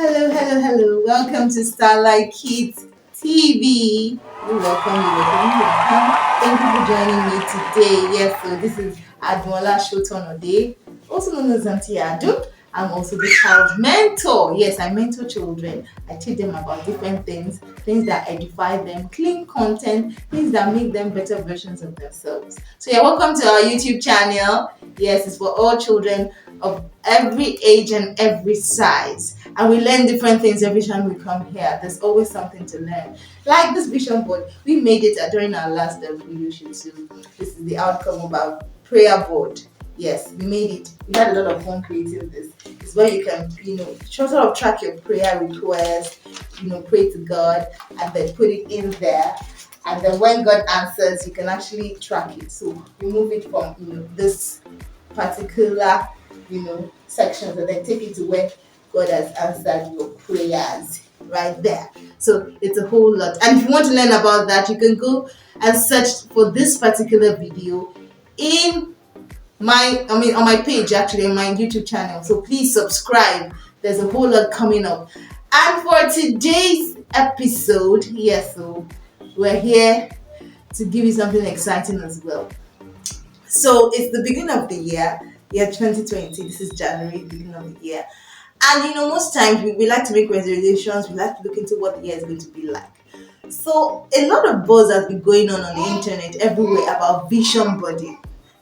Hello. Welcome to Starlight Kids TV. You're welcome. Thank you for joining me today. Yes, so this is Admola Shotonode, also known as Auntie Adu. I'm also the child mentor. Yes, I mentor children. I teach them about different things that edify them, clean content, things that make them better versions of themselves. So yeah, welcome to our YouTube channel. Yes, it's for all children of every age and every size. And we learn different things every time we come here. There's always something to learn. Like this vision board, we made it during our last video shoot. So this is the outcome of our prayer board. Yes, we made it. We had a lot of fun creating this. It's where you can, sort of track your prayer request, pray to God, and then put it in there. And then when God answers, you can actually track it. So remove it from, this particular, sections, and then take it to where God has answered your prayers right there. So it's a whole lot. And if you want to learn about that, you can go and search for this particular video in on my page, actually, on my YouTube channel. So please subscribe. There's a whole lot coming up. And for today's episode, yes, so we're here to give you something exciting as well. So it's the beginning of the year 2020. This is January, beginning of the year. And most times we like to make resolutions, we like to look into what the year is going to be like. So a lot of buzz has been going on the internet everywhere about vision boarding.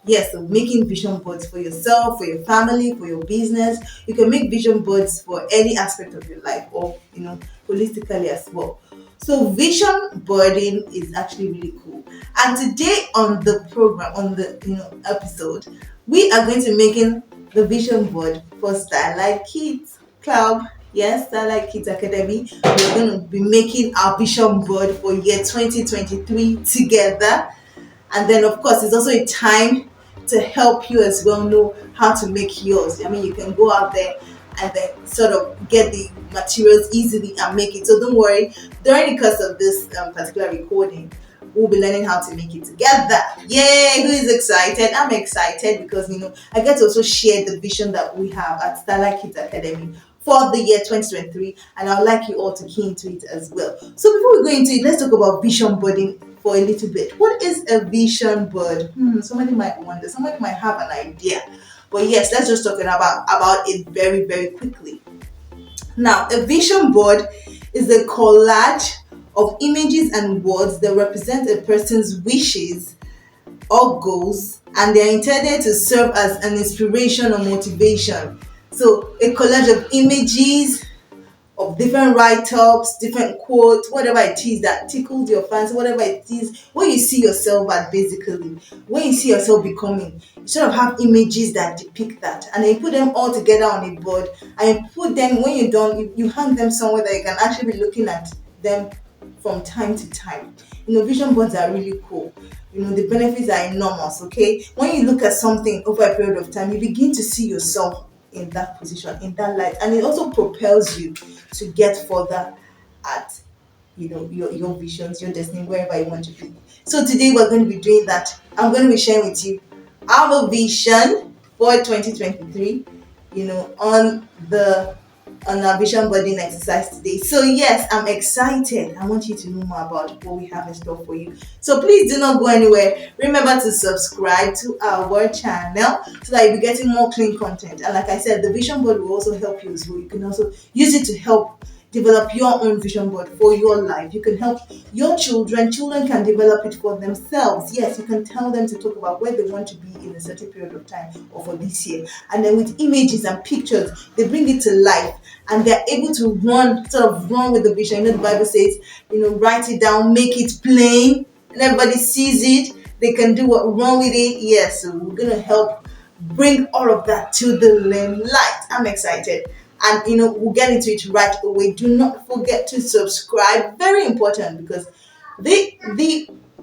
Yes, so making vision boards for yourself, for your family, for your business. You can make vision boards for any aspect of your life, or holistically as well. So vision boarding is actually really cool. And today on the program, on the episode, we are going to be making the vision board for Starlight Kids Club. Yes, Starlight Kids Academy. We're going to be making our vision board for year 2023 together. And then, of course, it's also a time to help you as well know how to make yours. I mean, you can go out there and then sort of get the materials easily and make it. So don't worry, during the course of this particular recording, we'll be learning how to make it together. Yay! Who is excited? I'm excited because I get to also share the vision that we have at Starlight Kids Academy for the year 2023, and I'd like you all to key into it as well. So before we go into it, let's talk about vision boarding for a little bit. What is a vision board? Somebody might wonder, somebody might have an idea. But yes, let's just talk about it very, very quickly. Now, a vision board is a collage of images and words that represent a person's wishes or goals, and they are intended to serve as an inspiration or motivation. So a collage of images, of different write-ups, different quotes, whatever it is that tickles your fancy, whatever it is, when you see yourself at, basically, when you see yourself becoming, you sort of have images that depict that, and then you put them all together on a board, and you put them, when you're done, you hang them somewhere that you can actually be looking at them from time to time. Vision boards are really cool. The benefits are enormous, okay? When you look at something over a period of time, you begin to see yourself in that position, in that light, and it also propels you to get further at your visions, your destiny, wherever you want to be. So today we're going to be doing that. I'm going to be sharing with you our vision for 2023 on our vision boarding exercise today. So yes, I'm excited. I want you to know more about what we have in store for you. So please do not go anywhere. Remember to subscribe to our channel so that you'll be getting more clean content. And like I said, the vision board will also help you as well. You can also use it to help develop your own vision board for your life. You can help your children. Children can develop it for themselves. Yes, you can tell them to talk about where they want to be in a certain period of time or for this year. And then with images and pictures, they bring it to life and they're able to run with the vision. The Bible says, write it down, make it plain, and everybody sees it. They can do what wrong with it. Yes, so we're going to help bring all of that to the limelight. I'm excited. And we'll get into it right away. Do not forget to subscribe. Very important, because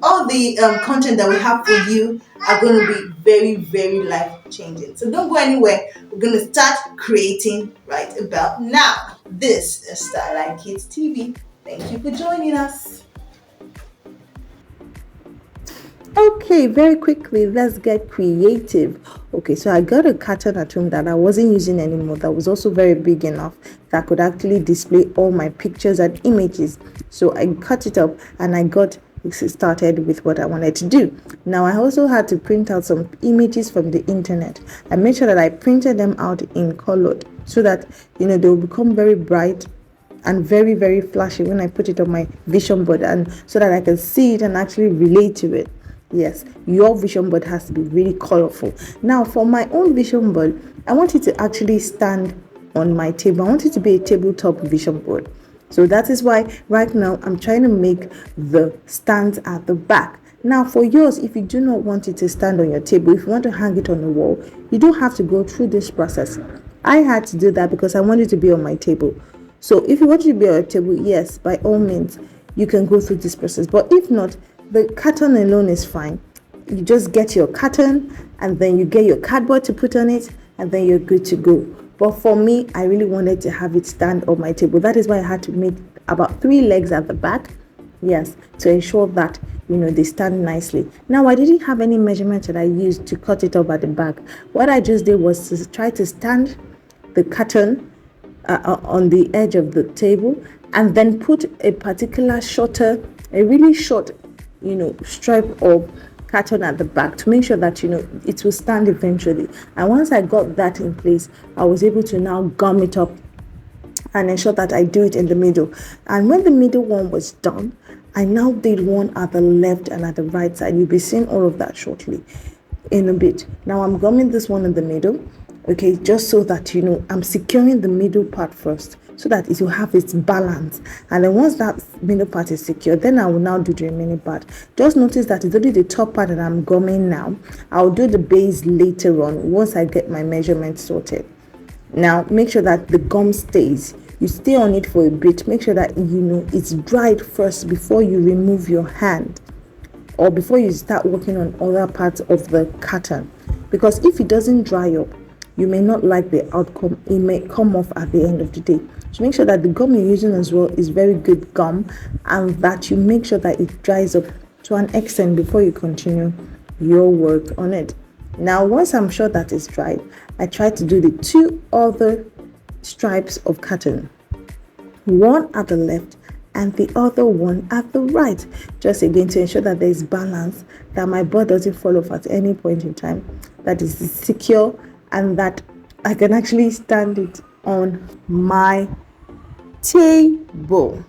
all the content that we have for you are going to be very, very life changing. So don't go anywhere. We're going to start creating right about now. This is Starlight Kids TV. Thank you for joining us. Okay, very quickly, let's get creative. Okay, so I got a carton at home that I wasn't using anymore, that was also very big enough that could actually display all my pictures and images. So I cut it up and I got started with what I wanted to do. Now I also had to print out some images from the internet. I made sure that I printed them out in colored so that they will become very bright and very, very flashy when I put it on my vision board, and so that I can see it and actually relate to it. Yes, your vision board has to be really colorful. Now for my own vision board, I want it to actually stand on my table. I want it to be a tabletop vision board. So that is why right now I'm trying to make the stands at the back. Now for yours, if you do not want it to stand on your table, if you want to hang it on the wall, you don't have to go through this process. I had to do that because I wanted it to be on my table. So if you want it to be on your table, yes, by all means, you can go through this process. But if not, the carton alone is fine. You just get your carton and then you get your cardboard to put on it, and then you're good to go. But for me, I really wanted to have it stand on my table. That is why I had to make about 3 legs at the back. Yes, to ensure that they stand nicely. Now I didn't have any measurement that I used to cut it up at the back. What I just did was to try to stand the carton on the edge of the table, and then put a particular a really short stripe of carton at the back to make sure that it will stand eventually. And once I got that in place, I was able to now gum it up and ensure that I do it in the middle. And when the middle one was done, I now did one at the left and at the right side. You'll be seeing all of that shortly in a bit. Now I'm gumming this one in the middle, okay, just so that I'm securing the middle part first, so that it will have its balance. And then once that middle part is secure, then I will now do the remaining part. Just notice that it's only the top part that I'm gumming now. I'll do the base later on once I get my measurements sorted. Now make sure that the gum stays. You stay on it for a bit. Make sure that it's dried first before you remove your hand, or before you start working on other parts of the carton, because if it doesn't dry up, you may not like the outcome. It may come off at the end of the day. So make sure that the gum you're using as well is very good gum, and that you make sure that it dries up to an extent before you continue your work on it. Now once I'm sure that it's dried, I try to do the 2 other stripes of carton, one at the left and the other one at the right, just again to ensure that there is balance, that my board doesn't fall off at any point in time, that is secure, and that I can actually stand it on my table.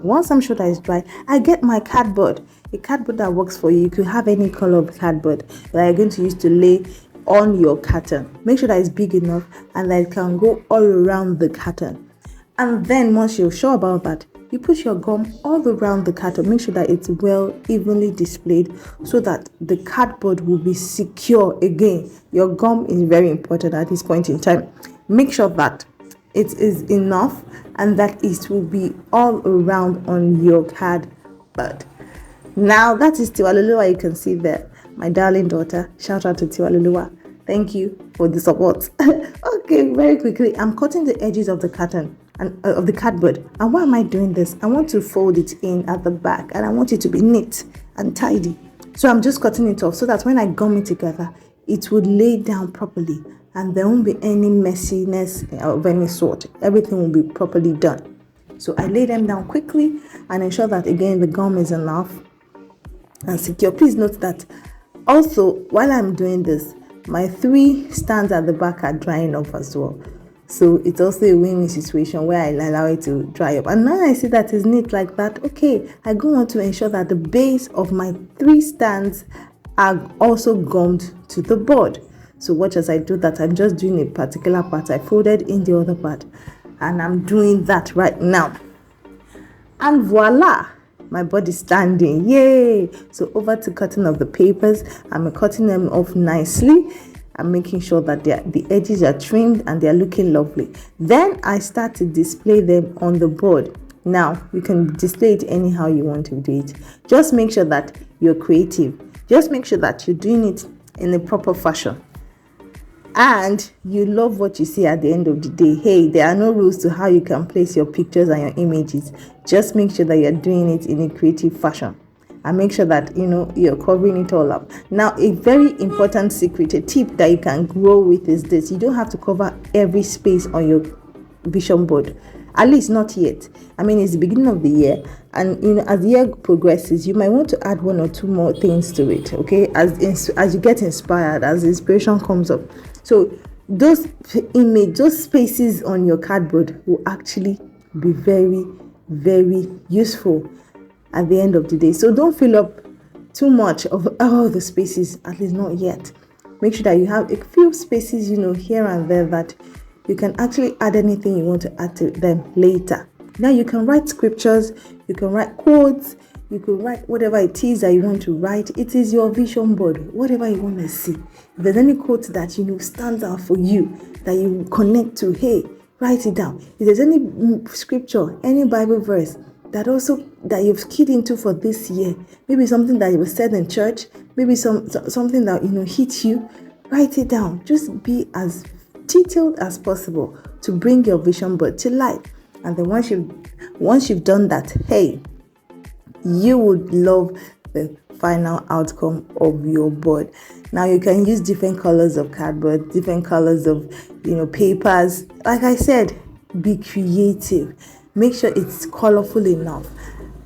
Once I'm sure that it's dry, I get my cardboard, a cardboard that works for you. You could have any color of cardboard that you're going to use to lay on your carton. Make sure that it's big enough and that it can go all around the carton. And then once you're sure about that, you put your gum all around the carton. Make sure that it's well evenly displayed so that the cardboard will be secure. Again, your gum is very important at this point in time. Make sure that it is enough and that it will be all around on your cardboard. Now that is Tiwaluluwa, you can see there, my darling daughter. Shout out to Tiwaluluwa. Thank you for the support. Okay, very quickly, I'm cutting the edges of the carton and of the cardboard. And why am I doing this? I want to fold it in at the back, and I want it to be neat and tidy. So I'm just cutting it off so that when I gum it together, it would lay down properly and there won't be any messiness of any sort. Everything will be properly done. So I lay them down quickly and ensure that again the gum is enough and secure. Please note that also while I'm doing this, my 3 stands at the back are drying up as well. So it's also a win-win situation where I allow it to dry up. And now I see that it's neat like that. Okay, I go on to ensure that the base of my 3 stands are also gummed to the board. So watch as I do that. I'm just doing a particular part. I folded in the other part, and I'm doing that right now. And voila, my board is standing. Yay! So over to cutting of the papers. I'm cutting them off nicely. I'm making sure that the edges are trimmed and they're looking lovely. Then I start to display them on the board. Now you can display it anyhow you want to do it. Just make sure that you're creative. Just make sure that you're doing it in a proper fashion, and you love what you see at the end of the day. Hey, there are no rules to how you can place your pictures and your images. Just make sure that you're doing it in a creative fashion. and make sure that you're covering it all up. Now, a very important secret, a tip that you can grow with is this: you don't have to cover every space on your vision board, at least not yet. I mean, it's the beginning of the year, and as the year progresses, you might want to add one or two more things to it, okay, as you get inspired, as inspiration comes up. So those spaces on your cardboard will actually be very, very useful at the end of the day. So don't fill up too much of all the spaces, at least not yet. Make sure that you have a few spaces, here and there, that you can actually add anything you want to add to them later. Now you can write scriptures, you can write quotes, you can write whatever it is that you want to write. It is your vision board, whatever you want to see. If there's any quote that stands out for you, that you connect to, hey, write it down. If there's any scripture, any Bible verse that you've keyed into for this year, maybe something that was said in church, maybe something that hit you, write it down. Just be as detailed as possible to bring your vision board to life. And then once you've done that, hey, you would love the final outcome of your board. Now you can use different colors of cardboard, different colors of papers. Like I said, be creative. Make sure it's colorful enough,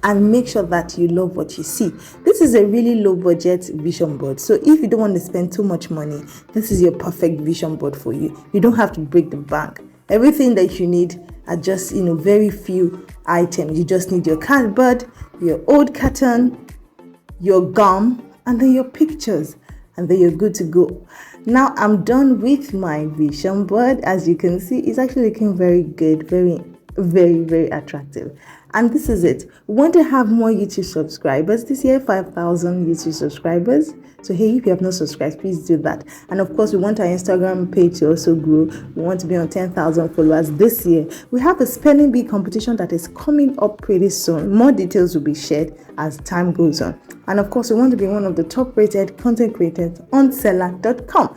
and make sure that you love what you see. This is a really low budget vision board. So if you don't want to spend too much money, this is your perfect vision board for you. You don't have to break the bank. Everything that you need are just, very few items. You just need your cardboard, your old carton, your gum, and then your pictures. And then you're good to go. Now I'm done with my vision board. As you can see, it's actually looking very good, very, very, very attractive. And this is it. We want to have more YouTube subscribers this year, 5,000 YouTube subscribers. So hey, if you have not subscribed, please do that. And of course, we want our Instagram page to also grow. We want to be on 10,000 followers this year. We have a spelling bee competition that is coming up pretty soon. More details will be shared as time goes on. And of course, we want to be one of the top rated content creators on seller.com.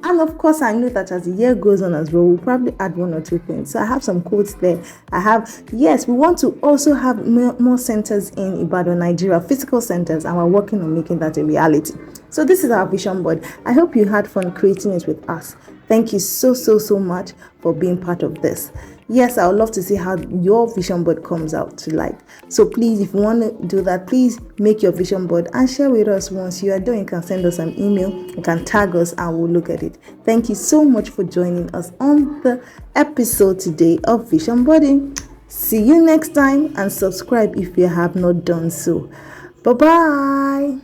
And of course, I know that as the year goes on as well, we'll probably add one or two things. So I have some quotes there. We want to also have more centers in Ibadan, Nigeria, physical centers, and we're working on making that a reality. So this is our vision board. I hope you had fun creating it with us. Thank you so much for being part of this. Yes, I would love to see how your vision board comes out to life. So please, if you want to do that, please make your vision board and share with us. Once you are done, you can send us an email, you can tag us, and we'll look at it. Thank you so much for joining us on the episode today of Vision Boarding. See you next time, and subscribe if you have not done so. Bye-bye.